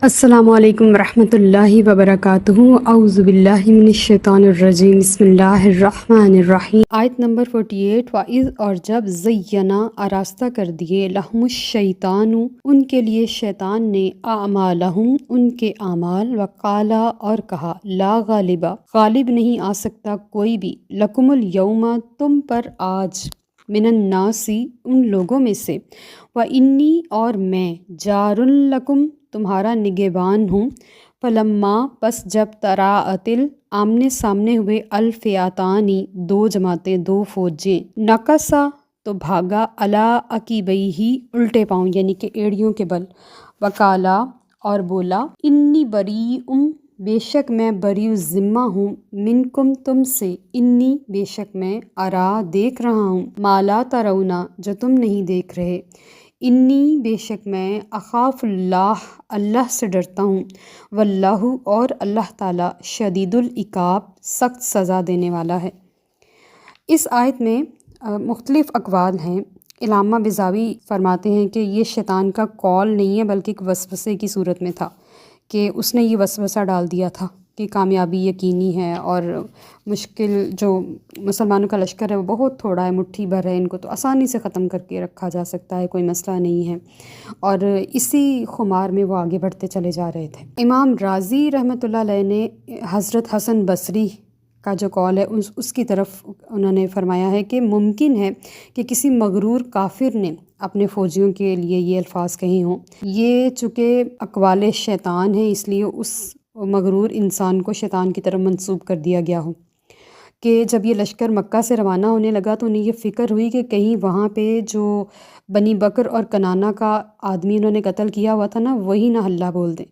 السلام علیکم ورحمۃ اللہ وبرکاتہ۔ اعوذ باللہ من الشیطان الرجیم، بسم اللہ الرحمن الرحیم۔ آیت نمبر 48۔ وَإِذْ، اور جب زینا، آراستہ کر دیے، لہم الشیطان، ان کے لیے شیطان نے، اعمالہم، ان کے اعمال، وقالا، اور کہا، لا غالبا، غالب نہیں آ سکتا کوئی بھی، لکم الیوم، تم پر آج، من الناسی، ان لوگوں میں سے، وَإِنِّی، اور میں، جار لکم، تمہارا نگہبان ہوں، فلما، پس جب تراءت، آمنے سامنے ہوئے، الفئتانی، دو جماعتیں، دو فوجیں، نکسا، تو بھاگا، علی عقبیہ، الٹے پاؤں یعنی کہ ایڑیوں کے بل، وقالا، اور بولا، انی بریء، بے شک میں بری ذمہ ہوں، منکم، تم سے، انی، بے شک میں، ارا، دیکھ رہا ہوں، ما لا ترون، جو تم نہیں دیکھ رہے، انی، بے شک میں، اخاف اللہ، اللہ سے ڈرتا ہوں، واللہ، اور اللہ تعالیٰ، شدید العقاب، سخت سزا دینے والا ہے۔ اس آیت میں مختلف اقوال ہیں۔ علامہ بیضاوی فرماتے ہیں کہ یہ شیطان کا قول نہیں ہے بلکہ ایک وسوسے کی صورت میں تھا، کہ اس نے یہ وسوسہ ڈال دیا تھا کہ کامیابی یقینی ہے، اور مشکل جو مسلمانوں کا لشکر ہے وہ بہت تھوڑا ہے، مٹھی بھر ہے، ان کو تو آسانی سے ختم کر کے رکھا جا سکتا ہے، کوئی مسئلہ نہیں ہے، اور اسی خمار میں وہ آگے بڑھتے چلے جا رہے تھے۔ امام رازی رحمۃ اللہ علیہ نے حضرت حسن بصری کا جو قول ہے اس کی طرف انہوں نے فرمایا ہے کہ ممکن ہے کہ کسی مغرور کافر نے اپنے فوجیوں کے لیے یہ الفاظ کہے ہوں، یہ چونکہ اقوال شیطان ہیں اس لیے اس مغرور انسان کو شیطان کی طرف منسوب کر دیا گیا ہو، کہ جب یہ لشکر مکہ سے روانہ ہونے لگا تو انہیں یہ فکر ہوئی کہ کہیں وہاں پہ جو بنی بکر اور کنانہ کا آدمی انہوں نے قتل کیا ہوا تھا نا، وہی نہ ہلہ بول دیں۔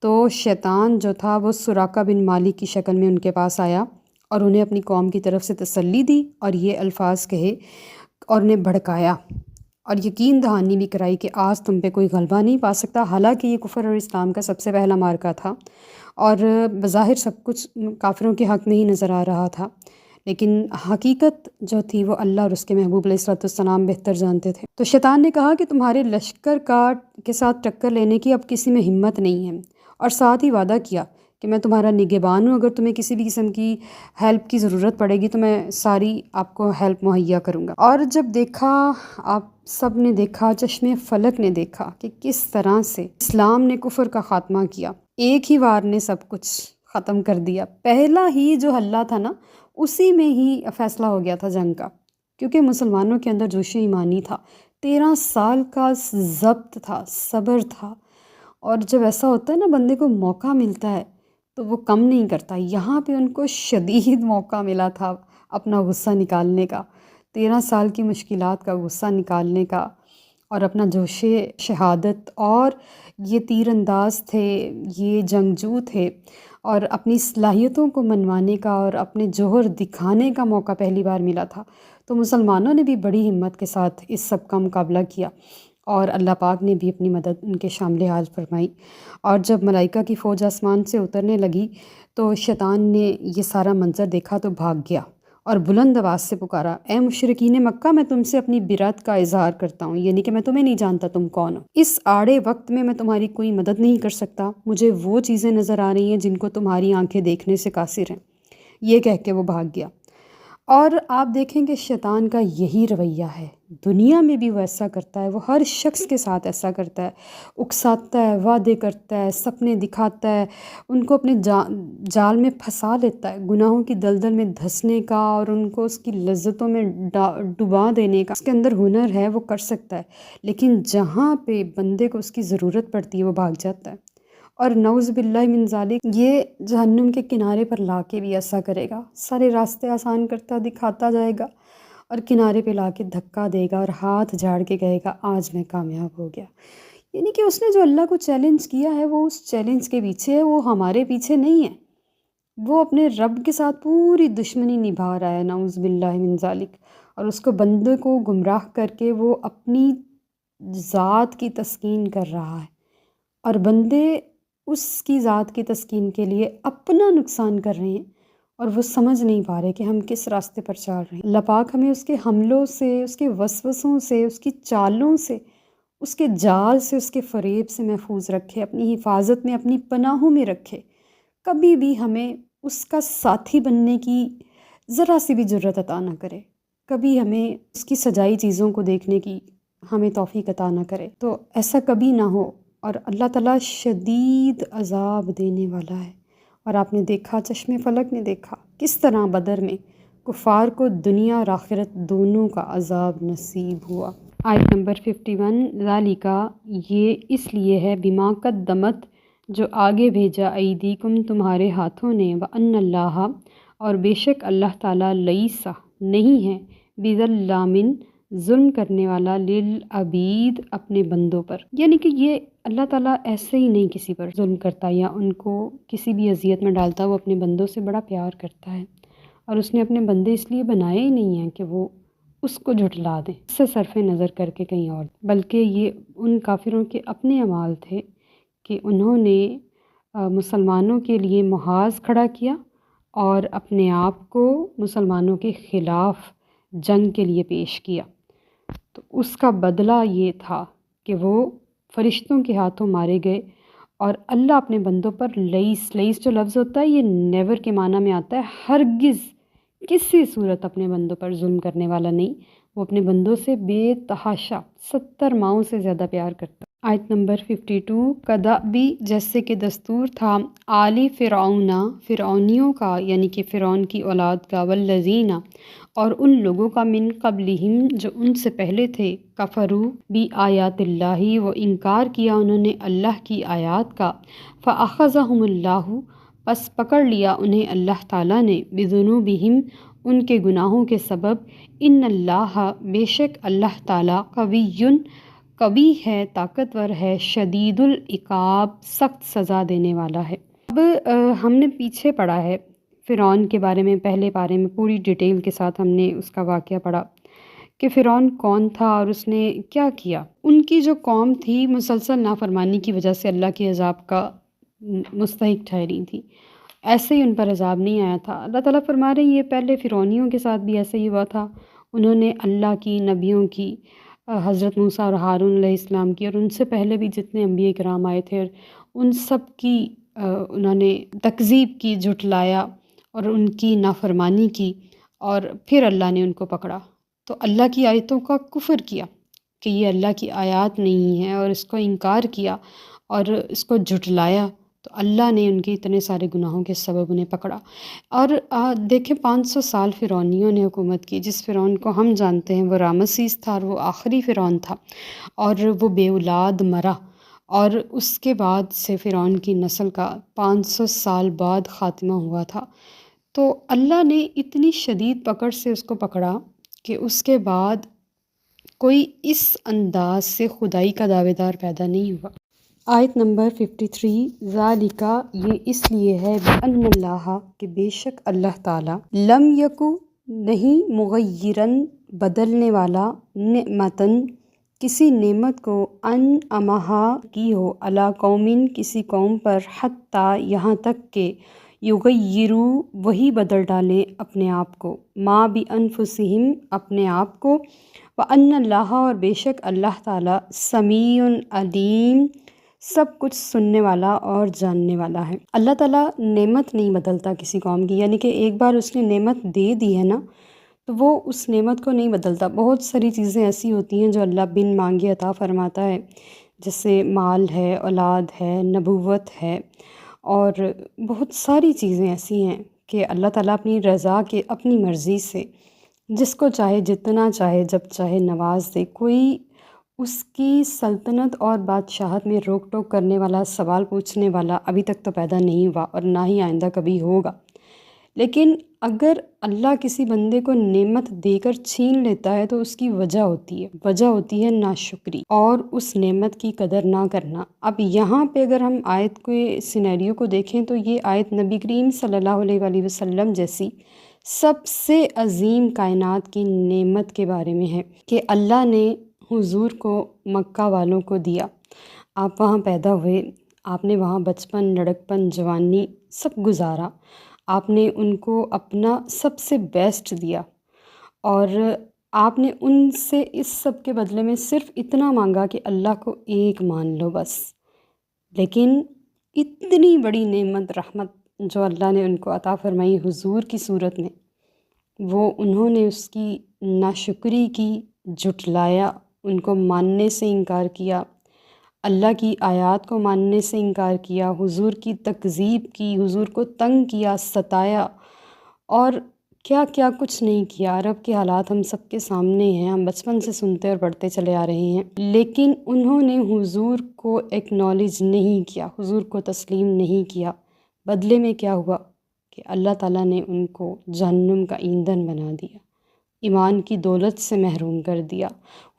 تو شیطان جو تھا وہ سراقہ بن مالک کی شکل میں ان کے پاس آیا اور انہیں اپنی قوم کی طرف سے تسلی دی اور یہ الفاظ کہے اور انہیں بھڑکایا اور یقین دہانی بھی کرائی کہ آج تم پہ کوئی غلبہ نہیں پا سکتا، حالانکہ یہ کفر اور اسلام کا سب سے پہلا معرکہ تھا اور بظاہر سب کچھ کافروں کے حق میں ہی نظر آ رہا تھا، لیکن حقیقت جو تھی وہ اللہ اور اس کے محبوب علیہ الصلوۃ والسلام بہتر جانتے تھے۔ تو شیطان نے کہا کہ تمہارے لشکر کے ساتھ ٹکر لینے کی اب کسی میں ہمت نہیں ہے، اور ساتھ ہی وعدہ کیا کہ میں تمہارا نگہبان ہوں، اگر تمہیں کسی بھی قسم کی ہیلپ کی ضرورت پڑے گی تو میں ساری آپ کو ہیلپ مہیا کروں گا۔ اور جب دیکھا، آپ سب نے دیکھا، چشم فلک نے دیکھا کہ کس طرح سے اسلام نے کفر کا خاتمہ کیا، ایک ہی وار نے سب کچھ ختم کر دیا، پہلا ہی جو حلہ تھا نا اسی میں ہی فیصلہ ہو گیا تھا جنگ کا، کیونکہ مسلمانوں کے اندر جوش ایمانی تھا، 13 سال کا ضبط تھا، صبر تھا، اور جب ایسا ہوتا ہے نا بندے کو موقع ملتا ہے تو وہ کم نہیں کرتا، یہاں پہ ان کو شدید موقع ملا تھا اپنا غصہ نکالنے کا، 13 سال کی مشکلات کا غصہ نکالنے کا، اور اپنا جوش شہادت، اور یہ تیر انداز تھے، یہ جنگجو تھے، اور اپنی صلاحیتوں کو منوانے کا اور اپنے جوہر دکھانے کا موقع پہلی بار ملا تھا۔ تو مسلمانوں نے بھی بڑی ہمت کے ساتھ اس سب کا مقابلہ کیا، اور اللہ پاک نے بھی اپنی مدد ان کے شامل حال فرمائی۔ اور جب ملائکہ کی فوج آسمان سے اترنے لگی تو شیطان نے یہ سارا منظر دیکھا تو بھاگ گیا اور بلند آواز سے پکارا، اے مشرکین مکہ، میں تم سے اپنی برات کا اظہار کرتا ہوں، یعنی کہ میں تمہیں نہیں جانتا تم کون ہو، اس آڑے وقت میں تمہاری کوئی مدد نہیں کر سکتا، مجھے وہ چیزیں نظر آ رہی ہیں جن کو تمہاری آنکھیں دیکھنے سے قاصر ہیں۔ یہ کہہ کے وہ بھاگ گیا۔ اور آپ دیکھیں کہ شیطان کا یہی رویہ ہے، دنیا میں بھی وہ ایسا کرتا ہے، وہ ہر شخص کے ساتھ ایسا کرتا ہے، اکساتا ہے، وعدے کرتا ہے، سپنے دکھاتا ہے، ان کو اپنے جال میں پھنسا لیتا ہے، گناہوں کی دلدل میں دھنسنے کا اور ان کو اس کی لذتوں میں ڈبا دینے کا اس کے اندر ہنر ہے، وہ کر سکتا ہے، لیکن جہاں پہ بندے کو اس کی ضرورت پڑتی ہے وہ بھاگ جاتا ہے، اور نعوذ باللہ من ذالک یہ جہنم کے کنارے پر لا کے بھی ایسا کرے گا، سارے راستے آسان کرتا دکھاتا جائے گا اور کنارے پہ لا کے دھکا دے گا اور ہاتھ جھاڑ کے کہے گا آج میں کامیاب ہو گیا۔ یعنی کہ اس نے جو اللہ کو چیلنج کیا ہے وہ اس چیلنج کے پیچھے ہے، وہ ہمارے پیچھے نہیں ہے، وہ اپنے رب کے ساتھ پوری دشمنی نبھا رہا ہے، نعوذ باللہ من ذالک، اور اس کو بندے کو گمراہ کر کے وہ اپنی ذات کی تسکین کر رہا ہے، اور بندے اس کی ذات کی تسکین کے لیے اپنا نقصان کر رہے ہیں اور وہ سمجھ نہیں پا رہے کہ ہم کس راستے پر چل رہے ہیں۔ اللہ پاک ہمیں اس کے حملوں سے، اس کے وسوسوں سے، اس کی چالوں سے اس کے جال سے، اس کے فریب سے محفوظ رکھے، اپنی حفاظت میں، اپنی پناہوں میں رکھے۔ کبھی بھی ہمیں اس کا ساتھی بننے کی ذرا سی بھی جرأت عطا نہ کرے، کبھی ہمیں اس کی سجائی چیزوں کو دیکھنے کی ہمیں توفیق عطا نہ کرے۔ تو ایسا کبھی نہ ہو، اور اللہ تعالیٰ شدید عذاب دینے والا ہے۔ اور آپ نے دیکھا، چشم فلک نے دیکھا کس طرح بدر میں کفار کو دنیا اور آخرت دونوں کا عذاب نصیب ہوا۔ آیت نمبر 51، ذالکا، یہ اس لیے ہے، بما قدمت، جو آگے بھیجا، ایدیکم، تمہارے ہاتھوں نے، وان اللہ، اور بے شک اللہ تعالیٰ، لیسا، نہیں ہے، بظلام، ظلم کرنے والا، للعبید، اپنے بندوں پر۔ یعنی کہ یہ اللہ تعالیٰ ایسے ہی نہیں کسی پر ظلم کرتا یا ان کو کسی بھی اذیت میں ڈالتا، وہ اپنے بندوں سے بڑا پیار کرتا ہے، اور اس نے اپنے بندے اس لیے بنائے ہی نہیں ہیں کہ وہ اس کو جھٹلا دیں، اس سے صرف نظر کر کے کہیں اور، بلکہ یہ ان کافروں کے اپنے اعمال تھے کہ انہوں نے مسلمانوں کے لیے محاذ کھڑا کیا اور اپنے آپ کو مسلمانوں کے خلاف جنگ کے لیے پیش کیا۔ تو اس کا بدلہ یہ تھا کہ وہ فرشتوں کے ہاتھوں مارے گئے، اور اللہ اپنے بندوں پر، لئیس جو لفظ ہوتا ہے یہ نیور کے معنی میں آتا ہے، ہرگز کسی صورت اپنے بندوں پر ظلم کرنے والا نہیں، وہ اپنے بندوں سے بے تحاشا 70 ماؤں سے زیادہ پیار کرتا ہے۔ آیت نمبر 52، کدأبی، جیسے کہ دستور تھا، آل فرعون، فرعونیوں کا، یعنی کہ فرعون کی اولاد کا، والذین، اور ان لوگوں کا، من قبلہم، جو ان سے پہلے تھے، کفروا بی آیات اللہ، وہ انکار کیا انہوں نے اللہ کی آیات کا، فاخذہم اللہ، پس پکڑ لیا انہیں اللہ تعالیٰ نے، بذنوبہم، ان کے گناہوں کے سبب، ان اللہ، بے شک اللہ تعالیٰ، قوی، قوی ہے، طاقتور ہے، شدید العقاب، سخت سزا دینے والا ہے۔ اب ہم نے پیچھے پڑھا ہے فرعون کے بارے میں، پہلے پارے میں پوری ڈیٹیل کے ساتھ ہم نے اس کا واقعہ پڑھا کہ فرعون کون تھا اور اس نے کیا کیا۔ ان کی جو قوم تھی مسلسل نافرمانی کی وجہ سے اللہ کے عذاب کا مستحق ٹھہری تھی، ایسے ہی ان پر عذاب نہیں آیا تھا۔ اللہ تعالیٰ فرما رہے ہیں یہ پہلے فرعونیوں کے ساتھ بھی ایسے ہی ہوا تھا، انہوں نے اللہ کی، نبیوں کی، حضرت موسیٰ اور ہارون علیہ السلام کی، اور ان سے پہلے بھی جتنے انبیاء کرام آئے تھے، ان سب کی انہوں نے تکذیب کی، جھٹلایا اور ان کی نافرمانی کی، اور پھر اللہ نے ان کو پکڑا۔ تو اللہ کی آیتوں کا کفر کیا کہ یہ اللہ کی آیات نہیں ہے، اور اس کو انکار کیا اور اس کو جھٹلایا، تو اللہ نے ان کے اتنے سارے گناہوں کے سبب انہیں پکڑا۔ اور دیکھیں 500 سال فرعونیوں نے حکومت کی، جس فرعون کو ہم جانتے ہیں وہ رامسیس تھا، اور وہ آخری فرعون تھا، اور وہ بے اولاد مرا، اور اس کے بعد سے فرعون کی نسل کا 500 سال بعد خاتمہ ہوا تھا۔ تو اللہ نے اتنی شدید پکڑ سے اس کو پکڑا کہ اس کے بعد کوئی اس انداز سے خدائی کا دعوے دار پیدا نہیں ہوا۔ آیت نمبر 53، ذالکا، یہ اس لیے ہے، بأن اللہ، کہ بے شک اللہ تعالیٰ، لم یکو، نہیں، مغیرن، بدلنے والا، نعمتن، کسی نعمت کو، انعمہا، کی ہو، علی قومن، کسی قوم پر، حتیٰ، یہاں تک کہ، یغیروا، وہی بدل ڈالیں اپنے آپ کو، ما بانفسہم، اپنے آپ کو، وان اللہ، اور بے شک اللہ تعالیٰ، سمیع علیم، سب کچھ سننے والا اور جاننے والا ہے۔ اللہ تعالیٰ نعمت نہیں بدلتا کسی قوم کی، یعنی کہ ایک بار اس نے نعمت دے دی ہے نا، تو وہ اس نعمت کو نہیں بدلتا۔ بہت ساری چیزیں ایسی ہوتی ہیں جو اللہ بن مانگے عطا فرماتا ہے، جیسے مال ہے، اولاد ہے، نبوت ہے، اور بہت ساری چیزیں ایسی ہیں کہ اللہ تعالیٰ اپنی رضا کے، اپنی مرضی سے جس کو چاہے، جتنا چاہے، جب چاہے نواز دے۔ کوئی اس کی سلطنت اور بادشاہت میں روک ٹوک کرنے والا، سوال پوچھنے والا ابھی تک تو پیدا نہیں ہوا، اور نہ ہی آئندہ کبھی ہوگا۔ لیکن اگر اللہ کسی بندے کو نعمت دے کر چھین لیتا ہے تو اس کی وجہ ہوتی ہے ناشکری اور اس نعمت کی قدر نہ کرنا۔ اب یہاں پہ اگر ہم آیت کے سینیریو کو دیکھیں تو یہ آیت نبی کریم صلی اللہ علیہ وآلہ وسلم جیسی سب سے عظیم کائنات کی نعمت کے بارے میں ہے کہ اللہ نے حضور کو مکہ والوں کو دیا۔ آپ وہاں پیدا ہوئے، آپ نے وہاں بچپن، لڑکپن، جوانی سب گزارا، آپ نے ان کو اپنا سب سے بیسٹ دیا، اور آپ نے ان سے اس سب کے بدلے میں صرف اتنا مانگا کہ اللہ کو ایک مان لو بس، لیکن اتنی بڑی نعمت رحمت جو اللہ نے ان کو عطا فرمائی حضور کی صورت میں، وہ انہوں نے اس کی ناشکری کی، جھٹلایا، ان کو ماننے سے انکار کیا، اللہ کی آیات کو ماننے سے انکار کیا، حضور کی تکذیب کی، حضور کو تنگ کیا، ستایا، اور کیا کیا کچھ نہیں کیا۔ عرب کے حالات ہم سب کے سامنے ہیں، ہم بچپن سے سنتے اور پڑھتے چلے آ رہے ہیں، لیکن انہوں نے حضور کو ایکنالج نہیں کیا، حضور کو تسلیم نہیں کیا۔ بدلے میں کیا ہوا کہ اللہ تعالیٰ نے ان کو جہنم کا ایندھن بنا دیا، ایمان کی دولت سے محروم کر دیا۔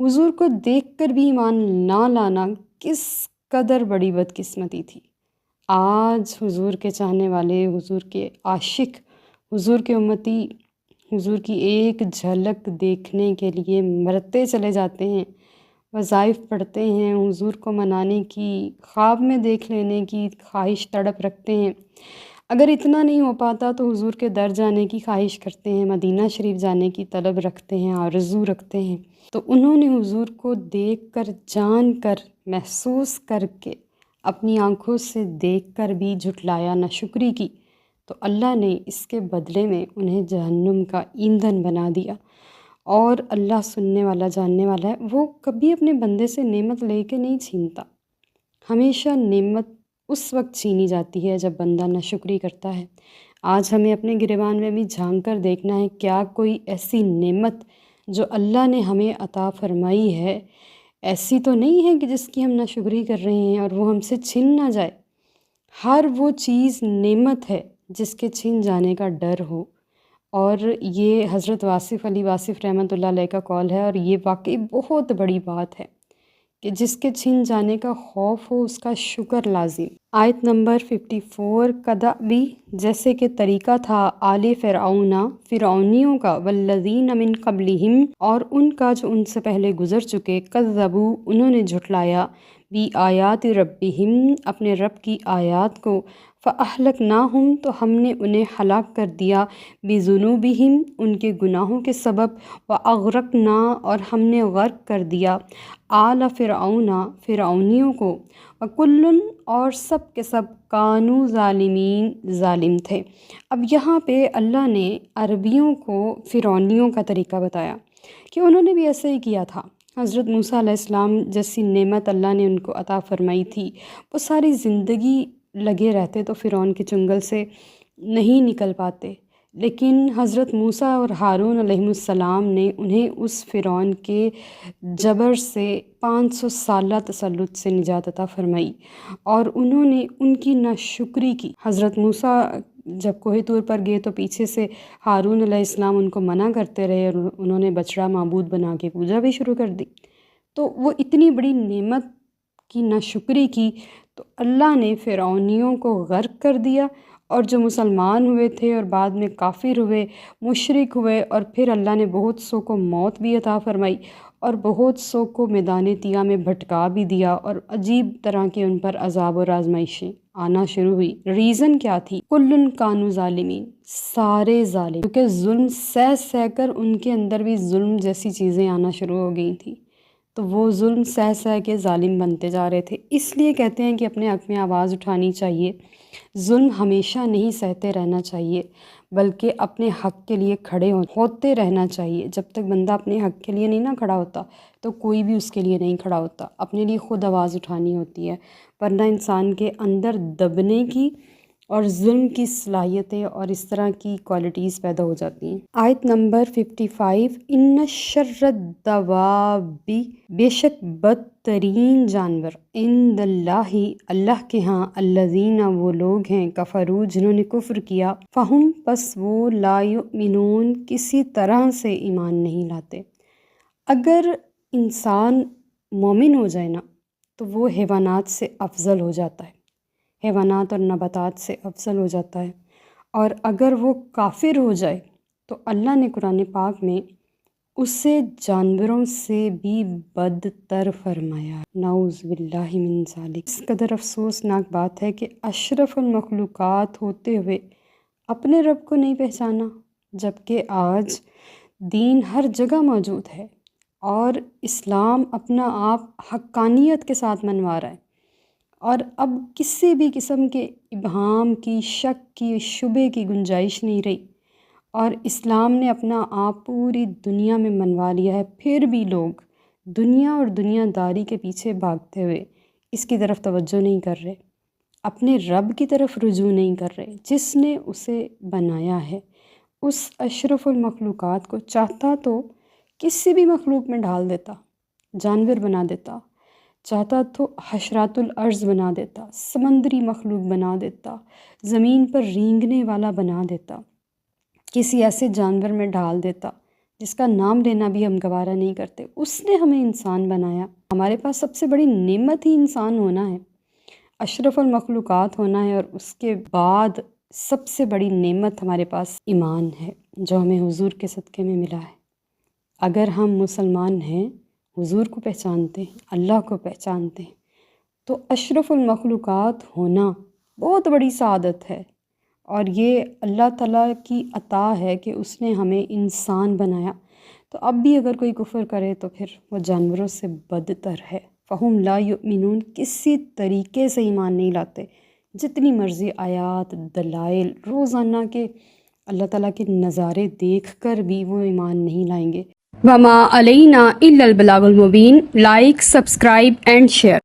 حضور کو دیکھ کر بھی ایمان نہ لانا کس قدر بڑی بدقسمتی تھی۔ آج حضور کے چاہنے والے، حضور کے عاشق، حضور کے امتی حضور کی ایک جھلک دیکھنے کے لیے مرتے چلے جاتے ہیں، وظائف پڑھتے ہیں، حضور کو منانے کی، خواب میں دیکھ لینے کی خواہش تڑپ رکھتے ہیں۔ اگر اتنا نہیں ہو پاتا تو حضور کے در جانے کی خواہش کرتے ہیں، مدینہ شریف جانے کی طلب رکھتے ہیں، آرزو رکھتے ہیں۔ تو انہوں نے حضور کو دیکھ کر، جان کر، محسوس کر کے، اپنی آنکھوں سے دیکھ کر بھی جھٹلایا، ناشکری کی، تو اللہ نے اس کے بدلے میں انہیں جہنم کا ایندھن بنا دیا۔ اور اللہ سننے والا، جاننے والا ہے، وہ کبھی اپنے بندے سے نعمت لے کے نہیں چھینتا۔ ہمیشہ نعمت اس وقت چھینی جاتی ہے جب بندہ ناشکری کرتا ہے۔ آج ہمیں اپنے گریبان میں بھی جھانک کر دیکھنا ہے، کیا کوئی ایسی نعمت جو اللہ نے ہمیں عطا فرمائی ہے ایسی تو نہیں ہے کہ جس کی ہم ناشکری کر رہے ہیں اور وہ ہم سے چھن نہ جائے۔ ہر وہ چیز نعمت ہے جس کے چھن جانے کا ڈر ہو، اور یہ حضرت واصف علی واصف رحمۃ اللہ علیہ کا قول ہے، اور یہ واقعی بہت بڑی بات ہے کہ جس کے چھن جانے کا خوف ہو اس کا شکر لازم۔ آیت نمبر 54، کدا بھی جیسے کہ طریقہ تھا آل فرعون، فرعونیوں کا، والذین من قبلہم، اور ان کا جو ان سے پہلے گزر چکے، کذبوا انہوں نے جھٹلایا، بی آیات ربہم اپنے رب کی آیات کو، فأہلکناہم تو ہم نے انہیں ہلاک کر دیا، بذنوبہم ان کے گناہوں کے سبب، وأغرقنا اور ہم نے غرق کر دیا، آل فرعون فرعونیوں کو، وکل اور سب کے سب، کانوا ظالمین ظالم تھے۔ اب یہاں پہ اللہ نے عربیوں کو فرعونیوں کا طریقہ بتایا کہ انہوں نے بھی ایسے ہی کیا تھا۔ حضرت موسیٰ علیہ السلام جیسی نعمت اللہ نے ان کو عطا فرمائی تھی، وہ ساری زندگی لگے رہتے تو فرعون کے چنگل سے نہیں نکل پاتے، لیکن حضرت موسیٰ اور ہارون علیہ السلام نے انہیں اس فرعون کے جبر سے 500 سالہ تسلط سے نجات عطا فرمائی، اور انہوں نے ان کی ناشکری کی۔ حضرت موسیٰ جب کوہ طور پر گئے تو پیچھے سے ہارون علیہ السلام ان کو منع کرتے رہے، اور انہوں نے بچڑا معبود بنا کے پوجا بھی شروع کر دی۔ تو وہ اتنی بڑی نعمت کی ناشکری کی تو اللہ نے فرعونیوں کو غرق کر دیا، اور جو مسلمان ہوئے تھے اور بعد میں کافر ہوئے، مشرک ہوئے، اور پھر اللہ نے بہت سو کو موت بھی عطا فرمائی اور بہت سو کو میدان طیٰ میں بھٹکا بھی دیا، اور عجیب طرح کے ان پر عذاب اور آزمائشیں آنا شروع ہوئی۔ ریزن کیا تھی؟ کل کانوا ظالمین، سارے ظالم، کیونکہ ظلم سہ سہ کر ان کے اندر بھی ظلم جیسی چیزیں آنا شروع ہو گئی تھیں، تو وہ ظلم سہ سہ کے ظالم بنتے جا رہے تھے۔ اس لیے کہتے ہیں کہ اپنے حق میں آواز اٹھانی چاہیے، ظلم ہمیشہ نہیں سہتے رہنا چاہیے، بلکہ اپنے حق کے لیے کھڑے ہوتے رہنا چاہیے۔ جب تک بندہ اپنے حق کے لیے نہیں نہ کھڑا ہوتا تو کوئی بھی اس کے لیے نہیں کھڑا ہوتا، اپنے لیے خود آواز اٹھانی ہوتی ہے، ورنہ انسان کے اندر دبنے کی اور ظلم کی صلاحیتیں اور اس طرح کی کوالٹیز پیدا ہو جاتی ہیں۔ آیت نمبر 55، ان شر الدواب، بے شک بدترین جانور، عند اللہ اللہ کے ہاں، الذین وہ لوگ ہیں، کفروا جنہوں نے کفر کیا، فہم پس وہ، لا یؤمنون کسی طرح سے ایمان نہیں لاتے۔ اگر انسان مومن ہو جائے نا تو وہ حیوانات سے افضل ہو جاتا ہے، حیوانات اور نباتات سے افضل ہو جاتا ہے، اور اگر وہ کافر ہو جائے تو اللہ نے قرآن پاک میں اسے جانوروں سے بھی بدتر فرمایا، نعوذ باللہ من ذالک۔ اس قدر افسوسناک بات ہے کہ اشرف المخلوقات ہوتے ہوئے اپنے رب کو نہیں پہچانا، جبکہ آج دین ہر جگہ موجود ہے، اور اسلام اپنا آپ حقانیت کے ساتھ منوا رہا ہے، اور اب کسی بھی قسم کے ابہام کی، شک کی، شبہ کی گنجائش نہیں رہی، اور اسلام نے اپنا آپ پوری دنیا میں منوا لیا ہے۔ پھر بھی لوگ دنیا اور دنیا داری کے پیچھے بھاگتے ہوئے اس کی طرف توجہ نہیں کر رہے، اپنے رب کی طرف رجوع نہیں کر رہے جس نے اسے بنایا ہے۔ اس اشرف المخلوقات کو چاہتا تو کسی بھی مخلوق میں ڈال دیتا، جانور بنا دیتا، چاہتا تو حشرات الارض بنا دیتا، سمندری مخلوق بنا دیتا، زمین پر رینگنے والا بنا دیتا، کسی ایسے جانور میں ڈال دیتا جس کا نام لینا بھی ہم گوارہ نہیں کرتے۔ اس نے ہمیں انسان بنایا۔ ہمارے پاس سب سے بڑی نعمت ہی انسان ہونا ہے، اشرف المخلوقات ہونا ہے، اور اس کے بعد سب سے بڑی نعمت ہمارے پاس ایمان ہے جو ہمیں حضور کے صدقے میں ملا ہے۔ اگر ہم مسلمان ہیں، حضور کو پہچانتے ہیں، اللہ کو پہچانتے ہیں، تو اشرف المخلوقات ہونا بہت بڑی سعادت ہے، اور یہ اللہ تعالیٰ کی عطا ہے کہ اس نے ہمیں انسان بنایا۔ تو اب بھی اگر کوئی کفر کرے تو پھر وہ جانوروں سے بدتر ہے۔ فہم لا یؤمنون، کسی طریقے سے ایمان نہیں لاتے، جتنی مرضی آیات دلائل روزانہ کے اللہ تعالیٰ کے نظارے دیکھ کر بھی وہ ایمان نہیں لائیں گے۔ وما علینا الا البلاغ المبین۔ Like, subscribe and share.